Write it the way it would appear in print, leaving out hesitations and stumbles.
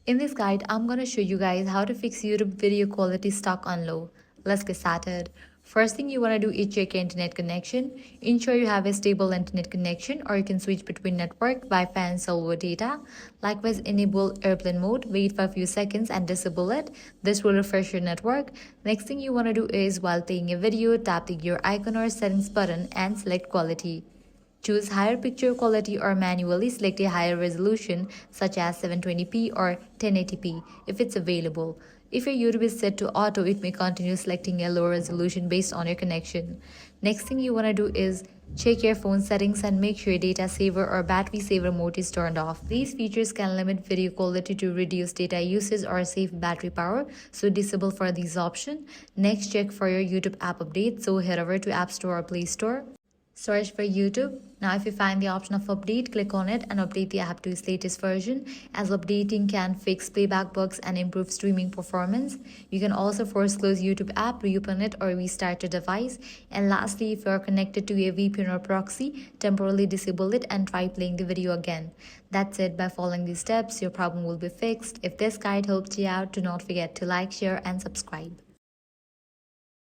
In this guide, I'm going to show you guys how to fix YouTube video quality stuck on low. Let's get started. First thing you want to do is check your internet connection. Ensure you have a stable internet connection, or you can switch between network, Wi-Fi and cellular data. Likewise, enable airplane mode, wait for a few seconds and disable it. This will refresh your network. Next thing you want to do is, while playing a video, tap the gear icon or settings button and select quality. Choose higher picture quality or manually select a higher resolution such as 720p or 1080p if it's available. If your YouTube is set to auto, it may continue selecting a lower resolution based on your connection. Next thing you want to do is check your phone settings and make sure data saver or battery saver mode is turned off. These features can limit video quality to reduce data usage or save battery power, so disable for these options. Next, check for your YouTube app update, so head over to App Store or Play Store. Search for YouTube. Now if you find the option of update, click on it and update the app to its latest version, as updating can fix playback bugs and improve streaming performance. You can also force close YouTube app, reopen it or restart your device. And lastly, if you are connected to a VPN or proxy, temporarily disable it and try playing the video again. That's it. By following these steps, your problem will be fixed. If this guide helped you out, do not forget to like, share and subscribe.